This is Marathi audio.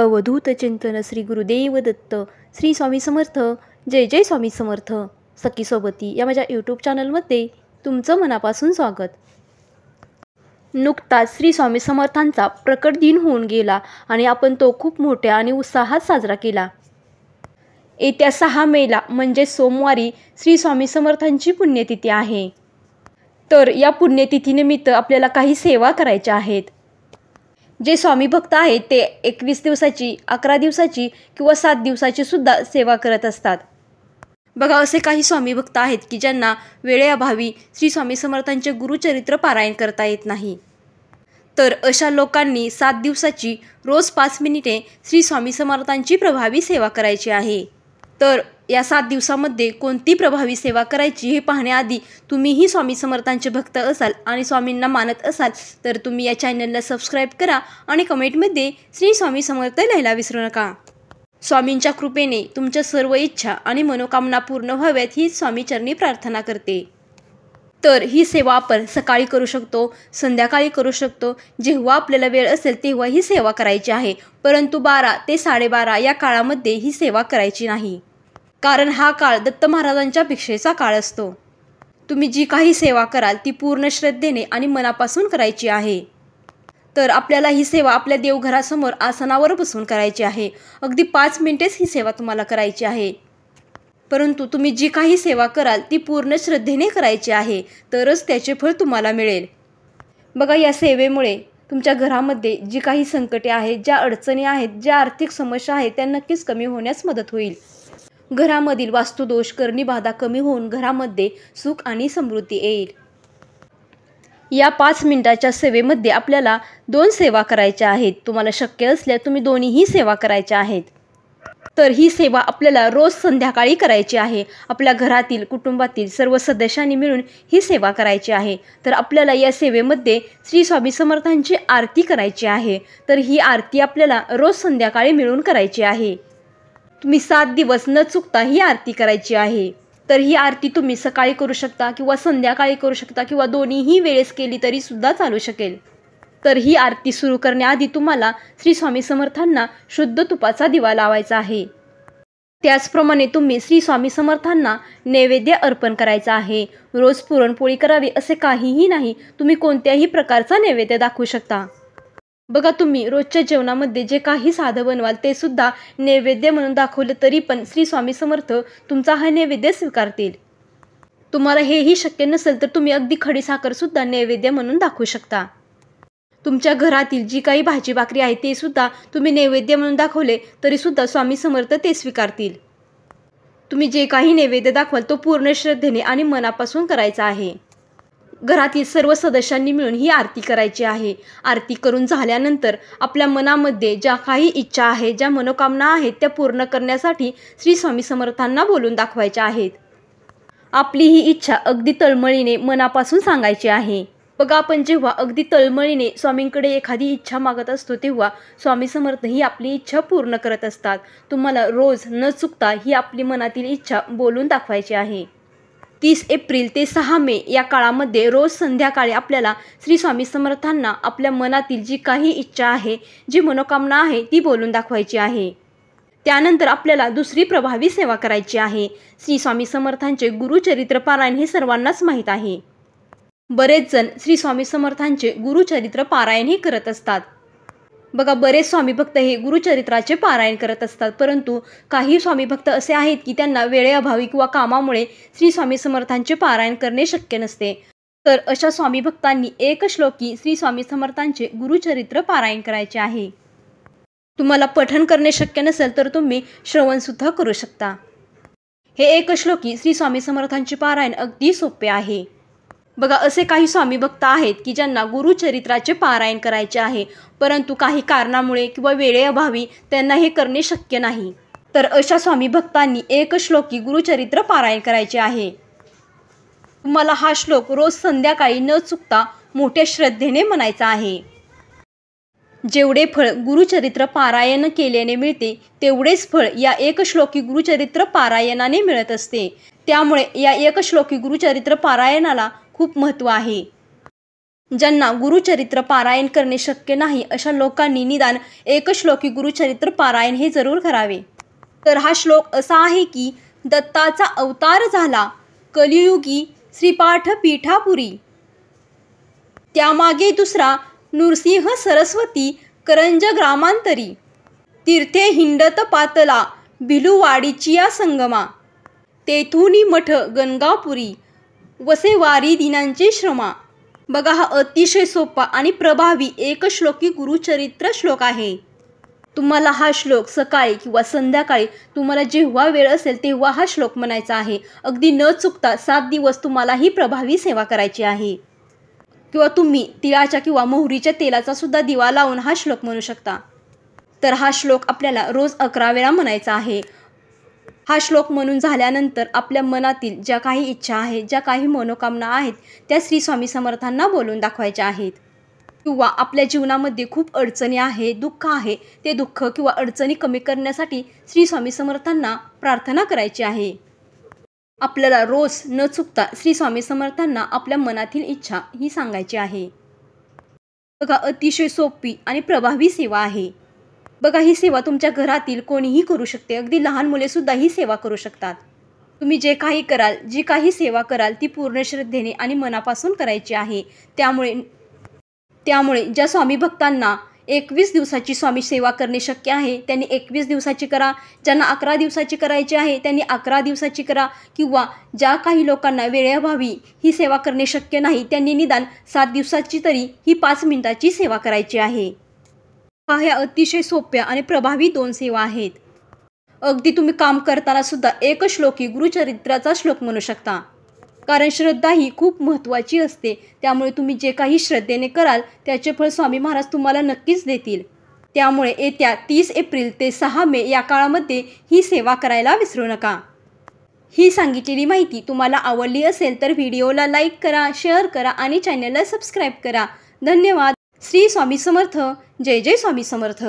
अवधूत चिंतन श्री गुरुदेव दत्त श्री स्वामी समर्थ जय जय स्वामी समर्थ सखी सोबती या माझ्या यूट्यूब चॅनलमध्ये तुमचं मनापासून स्वागत। नुकताच श्री स्वामी समर्थांचा प्रकट दिन होऊन गेला आणि आपण तो खूप मोठ्या आणि उत्साहात साजरा केला। येत्या 6 मेला म्हणजे सोमवारी श्री स्वामी समर्थांची पुण्यतिथी आहे। तर या पुण्यतिथीनिमित्त आपल्याला काही सेवा करायच्या आहेत। जे स्वामी भक्त आहेत ते 21 दिवसाची, 11 दिवसाची किंवा 7 दिवसाची सुद्धा सेवा करत असतात। बघा, असे काही स्वामी भक्त आहेत की ज्यांना वेळेअभावी श्री स्वामी समर्थांचे गुरुचरित्र पारायण करता येत नाही। तर अशा लोकांनी 7 दिवसाची रोज 5 मिनिटे श्री स्वामी समर्थांची प्रभावी सेवा करायची आहे। तर या 7 दिवसामध्ये कोणती प्रभावी सेवा करायची हे पाहण्याआधी तुम्हीही स्वामी समर्थांचे भक्त असाल आणि स्वामींना मानत असाल तर तुम्ही या चॅनलला सबस्क्राईब करा आणि कमेंटमध्ये श्री स्वामी समर्थ लिहायला विसरू नका। स्वामींच्या कृपेने तुमच्या सर्व इच्छा आणि मनोकामना पूर्ण व्हाव्यात ही स्वामीचरणी प्रार्थना करते। तर ही सेवा आपण सकाळी करू शकतो, संध्याकाळी करू शकतो, जेव्हा आपल्याला वेळ असेल तेव्हा ही सेवा करायची आहे। परंतु 12 ते 12:30 या काळामध्ये ही सेवा करायची नाही, कारण हा काळ दत्त महाराजांच्या भिक्षेचा काळ असतो। तुम्ही जी काही सेवा कराल ती पूर्ण श्रद्धेने आणि मनापासून करायची आहे। तर आपल्याला ही सेवा आपल्या देवघरासमोर आसनावर बसून करायची आहे। अगदी 5 मिनिटेच ही सेवा तुम्हाला करायची आहे। परंतु तुम्ही जी काही सेवा कराल ती पूर्ण श्रद्धेने करायची आहे, तरच त्याचे फळ तुम्हाला मिळेल। बघा, या सेवेमुळे तुमच्या घरामध्ये जी काही संकटे आहेत, ज्या अडचणी आहेत, ज्या आर्थिक समस्या आहेत त्या नक्कीच कमी होण्यास मदत होईल। घरामधील वास्तुदोष, करणी बाधा कमी होऊन घरामध्ये सुख आणि समृद्धी येईल। या 5 मिनिटाच्या सेवेमध्ये आपल्याला 2 सेवा करायच्या आहेत। तुम्हाला शक्य असल्यास तुम्ही दोन्हीही सेवा करायच्या आहेत। तर ही सेवा आपल्याला रोज संध्याकाळी करायची आहे। आपल्या घरातील, कुटुंबातील सर्व सदस्यांनी मिळून ही सेवा करायची आहे। तर आपल्याला या सेवेमध्ये श्री स्वामी समर्थांची आरती करायची आहे। तर ही आरती आपल्याला रोज संध्याकाळी मिळून करायची आहे। तुम्ही 7 दिवस न चुकता ही आरती करायची आहे। तर ही आरती तुम्ही सकाळी करू शकता किंवा संध्याकाळी करू शकता किंवा दोन्हीही वेळेस केली तरी सुद्धा चालू शकेल। तर ही आरती सुरू करण्याआधी तुम्हाला श्री स्वामी समर्थांना शुद्ध तुपाचा दिवा लावायचा आहे। त्याचप्रमाणे तुम्ही श्री स्वामी समर्थांना नैवेद्य अर्पण करायचा आहे। रोज पुरणपोळी करावी असे काहीही नाही, तुम्ही कोणत्याही प्रकारचा नैवेद्य दाखवू शकता। बघा, तुम्ही रोजच्या जेवणामध्ये जे काही साधं बनवाल ते सुद्धा नैवेद्य म्हणून दाखवलं तरी पण श्री स्वामी समर्थ तुमचा हा नैवेद्य स्वीकारतील। तुम्हाला हेही शक्य नसेल तर तुम्ही अगदी खडीसाखर सुद्धा नैवेद्य म्हणून दाखवू शकता। तुमच्या घरातील जी काही भाजी भाकरी आहे ते सुद्धा तुम्ही नैवेद्य म्हणून दाखवले तरी सुद्धा स्वामी समर्थ ते स्वीकारतील। तुम्ही जे काही नैवेद्य दाखवाल तो पूर्ण श्रद्धेने आणि मनापासून करायचा आहे। घरातील सर्व सदस्यांनी मिळून ही आरती करायची आहे। आरती करून झाल्यानंतर आपल्या मनामध्ये ज्या काही इच्छा आहेत, ज्या मनोकामना आहेत त्या पूर्ण करण्यासाठी श्री स्वामी समर्थांना बोलून दाखवायच्या आहेत। आपली ही इच्छा अगदी तळमळीने मनापासून सांगायची आहे। बघा, आपण जेव्हा अगदी तळमळीने स्वामींकडे एखादी इच्छा मागत असतो तेव्हा स्वामी समर्थ ही आपली इच्छा पूर्ण करत असतात। तुम्हाला रोज न चुकता ही आपली मनातील इच्छा बोलून दाखवायची आहे। 30 एप्रिल ते 6 मे या काळामध्ये रोज संध्याकाळी आपल्याला श्री स्वामी समर्थांना आपल्या मनातील जी काही इच्छा आहे, जी मनोकामना आहे ती बोलून दाखवायची आहे। त्यानंतर आपल्याला दुसरी प्रभावी सेवा करायची आहे। श्री स्वामी समर्थांचे गुरुचरित्र पारायण हे सर्वांनाच माहीत आहे। बरेच जण श्री स्वामी समर्थांचे गुरुचरित्र पारायणही करत असतात। बघा, बरेच स्वामी भक्त हे गुरुचरित्राचे पारायण करत असतात, परंतु काही स्वामी भक्त असे आहेत की त्यांना वेळेअभावी किंवा कामामुळे श्री स्वामी समर्थांचे पारायण करणे शक्य नसते। तर अशा स्वामी भक्तांनी एक श्लोकी श्री स्वामी समर्थांचे गुरुचरित्र पारायण करायचे आहे। तुम्हाला पठण करणे शक्य नसेल तर तुम्ही श्रवण सुद्धा करू शकता। हे एक श्लोकी श्री स्वामी समर्थांचे पारायण अगदी सोपे आहे। बघा, असे काही स्वामी भक्त आहेत की ज्यांना गुरुचरित्राचे पारायण करायचे आहे, परंतु काही कारणामुळे किंवा वेळेअभावी त्यांना हे करणे शक्य नाही। तर अशा स्वामी भक्तांनी एक श्लोकी गुरुचरित्र पारायण करायचे आहे। तुम्हाला हा श्लोक रोज संध्याकाळी न चुकता मोठ्या श्रद्धेने म्हणायचा आहे। जेवढे फळ गुरुचरित्र पारायण केल्याने मिळते तेवढेच फळ या एक श्लोकी गुरुचरित्र पारायणाने मिळत असते। त्यामुळे या एक श्लोकी गुरुचरित्र पारायणाला खूप महत्त्व आहे। ज्यांना गुरुचरित्र पारायण करणे शक्य नाही अशा लोकांनी निदान एकश्लोकी गुरुचरित्र पारायण हे जरूर करावे। तर हा श्लोक असा आहे की दत्ताचा अवतार झाला कलियुगी श्रीपाठ पीठापुरी, त्यामागे दुसरा नृसिंह सरस्वती करंज ग्रामांतरी, तीर्थे हिंडत पातला भिलुवाडीचिया संगमा, तेथुनी मठ गंगापुरी वसे वारी दिनांचे श्रमा। बघा, हा अतिशय सोपा आणि प्रभावी एकश्लोकी गुरुचरित्र श्लोक आहे। तुम्हाला हा श्लोक सकाळी किंवा संध्याकाळी तुम्हाला जेव्हा वेळ असेल तेव्हा हा श्लोक म्हणायचा आहे। अगदी न चुकता 7 दिवस तुम्हाला ही प्रभावी सेवा करायची आहे। किंवा तुम्ही तिळाच्या किंवा मोहरीच्या तेलाचा सुद्धा दिवा लावून हा श्लोक म्हणू शकता। तर हा श्लोक आपल्याला रोज 11 वेळा म्हणायचा आहे। हा श्लोक म्हणून झाल्यानंतर आपल्या मनातील ज्या काही इच्छा आहेत, ज्या काही मनोकामना आहेत त्या श्री स्वामी समर्थांना बोलून दाखवायच्या आहेत। किंवा आपल्या जीवनामध्ये खूप अडचणी आहे, दुःख आहे, ते दुःख किंवा अडचणी कमी करण्यासाठी श्री स्वामी समर्थांना प्रार्थना करायची आहे। आपल्याला रोज न चुकता श्री स्वामी समर्थांना आपल्या मनातील इच्छा ही सांगायची आहे। बघा, अतिशय सोपी आणि प्रभावी सेवा आहे। बघा, ही सेवा तुमच्या घरातील कोणीही करू शकते, अगदी लहान मुलेसुद्धा ही सेवा करू शकतात। तुम्ही जे काही कराल, जी काही सेवा कराल ती पूर्ण श्रद्धेने आणि मनापासून करायची आहे। त्यामुळे ज्या स्वामी भक्तांना 21 दिवसाची स्वामी सेवा करणे शक्य आहे त्यांनी 21 दिवसाची करा, ज्यांना 11 दिवसाची करायची आहे त्यांनी 11 दिवसाची करा, किंवा ज्या काही लोकांना वेळेअभावी ही सेवा करणे शक्य नाही त्यांनी निदान 7 दिवसाची तरी ही 5 मिनिटाची सेवा करायची आहे। ह्या अतिशय सोप्या आणि प्रभावी 2 सेवा आहेत। अगदी तुम्ही काम करताना सुद्धा एकश्लोकी गुरुचरित्राचा श्लोक म्हणू शकता, कारण श्रद्धा ही खूप महत्त्वाची असते। त्यामुळे तुम्ही जे काही श्रद्धेने कराल त्याचे फळ स्वामी महाराज तुम्हाला नक्कीच देतील। त्यामुळे येत्या 30 एप्रिल ते 6 मे या काळामध्ये ही सेवा करायला विसरू नका। ही सांगितलेली माहिती तुम्हाला आवडली असेल तर व्हिडिओला लाईक करा, शेअर करा आणि चॅनलला सबस्क्राईब करा। धन्यवाद। श्री स्वामी समर्थ। जय जय स्वामी समर्थ।